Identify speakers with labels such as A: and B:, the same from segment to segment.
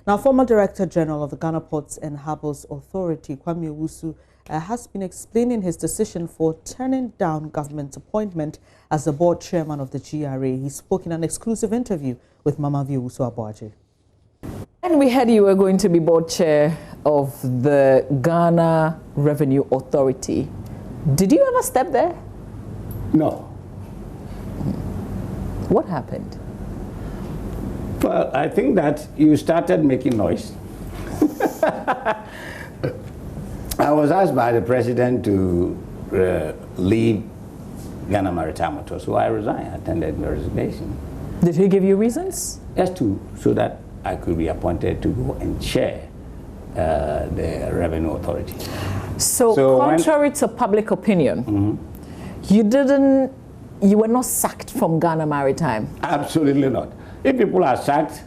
A: Now, former Director General of the Ghana Ports and Harbours Authority, Kwame Owusu, has been explaining his decision for turning down government appointment as the board chairman of the GRA. He spoke in an exclusive interview with Mama V. Owusu-Aboagye.
B: And we heard you were going to be board chair of the Ghana Revenue Authority. Did you ever step there?
C: No.
B: What happened?
C: Well, I think that you started making noise. I was asked by the president to leave Ghana Maritime, so I resigned. I attended the resignation.
B: Did he give you reasons?
C: Just so that I could be appointed to go and chair the Revenue Authority.
B: So contrary to public opinion, you were not sacked from Ghana Maritime? Absolutely
C: not. If people are sacked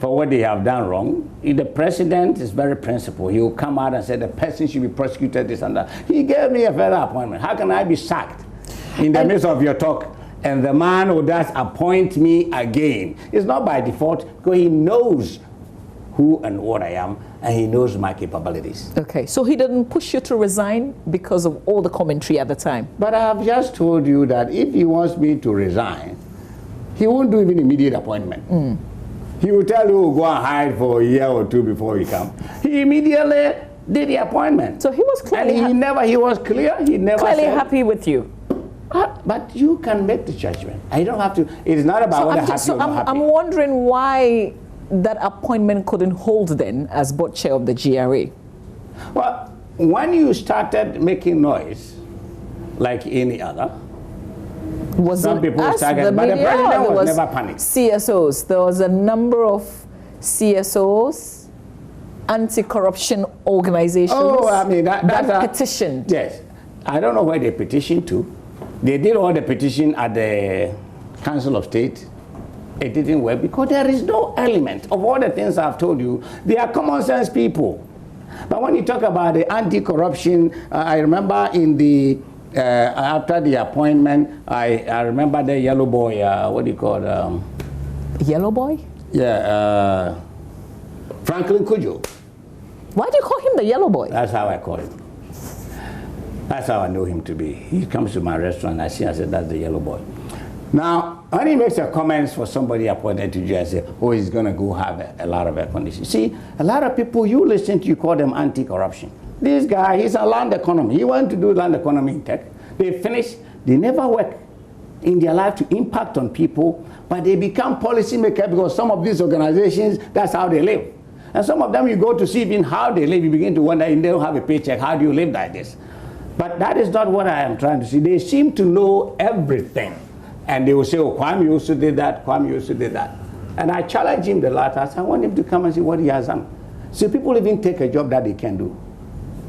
C: for what they have done wrong, if the president is very principled, he will come out and say the person should be prosecuted, this and that. He gave me a further appointment. How can I be sacked in the midst of your talk? And the man who does appoint me again, it's not by default, because he knows who and what I am, and he knows my capabilities.
B: Okay, so he didn't push you to resign because of all the commentary at the time?
C: But I have just told you that if he wants me to resign, he won't do even immediate appointment. He will tell you, go and hide for a year or two before he comes. He immediately did the appointment.
B: So he was clearly
C: he was clear, he never
B: clearly
C: said,
B: happy with you.
C: But you can make the judgment. I don't have to, it is not about whether happy or not happy.
B: I'm wondering why that appointment couldn't hold then as board chair of the GRA.
C: Well, when you started making noise, like any other, some people started, but the president was never panicked.
B: CSOs, there was a number of CSOs, anti-corruption organizations that petitioned.
C: Yes, I don't know where they petitioned to. They did all the petition at the Council of State. It didn't work because there is no element of all the things I've told you. They are common sense people. But when you talk about the anti-corruption, I remember in the after the appointment, I remember the yellow boy. What do you call it?
B: Yellow boy?
C: Yeah, Franklin Kujo.
B: Why do you call him the yellow boy?
C: That's how I call him. That's how I know him to be. He comes to my restaurant, I see, I said, that's the yellow boy. Now, when he makes a comments for somebody appointed to you, I say, oh, he's going to go have a lot of air conditioning. See, a lot of people you listen to, you call them anti-corruption. This guy, he's a land economy. He wanted to do land economy in tech. They finish, they never work in their life to impact on people, but they become policymakers because some of these organizations, that's how they live. And some of them, you go to see even how they live, you begin to wonder, if they don't have a paycheck, how do you live like this? But that is not what I am trying to see. They seem to know everything. And they will say, oh, Kwame Owusu did that, Kwame Owusu did that. And I challenge him the last. I want him to come and see what he has done. See, people even take a job that they can do.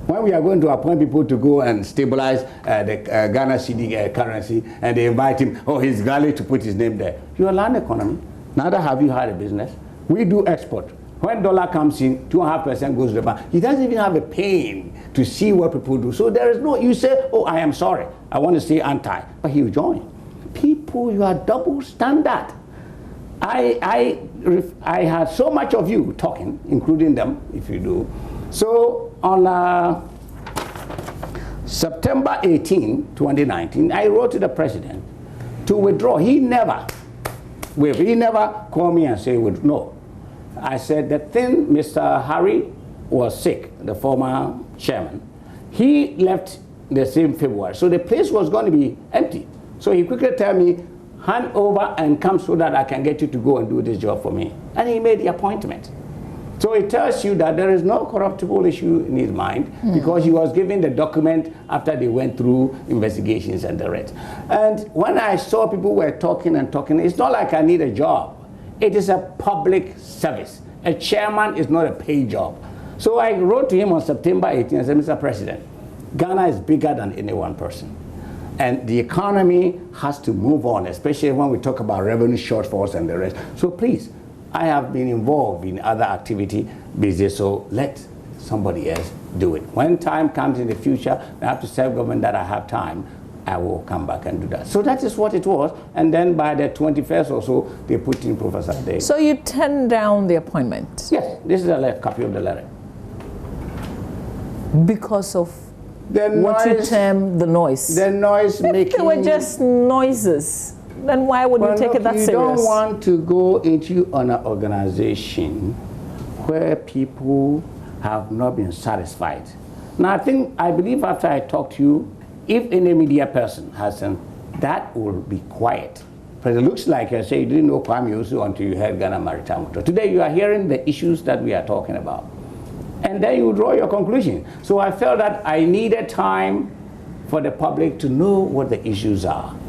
C: When we are going to appoint people to go and stabilize the Ghana cedi currency, and they invite him, oh, he's gallery to put his name there. You're a land economy. Neither have you had a business. We do export. When dollar comes in, 2.5% goes to the bank. He doesn't even have a pain to see what people do. So there is no, you say, oh, I am sorry. I want to stay anti. But he will join. People, you are double standard. I had so much of you talking, including them, if you do. So on September 18, 2019, I wrote to the president to withdraw. He never called me and said, no. I said the thing, Mr. Harry was sick, the former chairman. He left the same February. So the place was going to be empty. So he quickly told me, hand over and come so that I can get you to go and do this job for me. And he made the appointment. So it tells you that there is no corruptible issue in his mind because he was given the document after they went through investigations and the rest. And when I saw people were talking and talking, it's not like I need a job. It is a public service. A chairman is not a paid job. So I wrote to him on September 18 and said, Mr. President, Ghana is bigger than any one person. And the economy has to move on, especially when we talk about revenue shortfalls and the rest. So please, I have been involved in other activity business, so let somebody else do it. When time comes in the future, I have to tell government that I have time. I will come back and do that. So that is what it was. And then by the 21st or so, they put in Professor Day.
B: So you turned down the appointment?
C: Yes, this is a copy of the letter.
B: Because of
C: The
B: what you
C: noise,
B: term the noise?
C: the noise
B: If
C: making.
B: they were just noises, then why would you take it that
C: you
B: serious?
C: don't want to go into an organization where people have not been satisfied. Now, I believe after I talk to you, if any media person hasn't, that will be quiet. But it looks like I say you didn't know Kwame Owusu until you heard Ghana Maritime. Today you are hearing the issues that we are talking about. And then you draw your conclusion. So I felt that I needed time for the public to know what the issues are.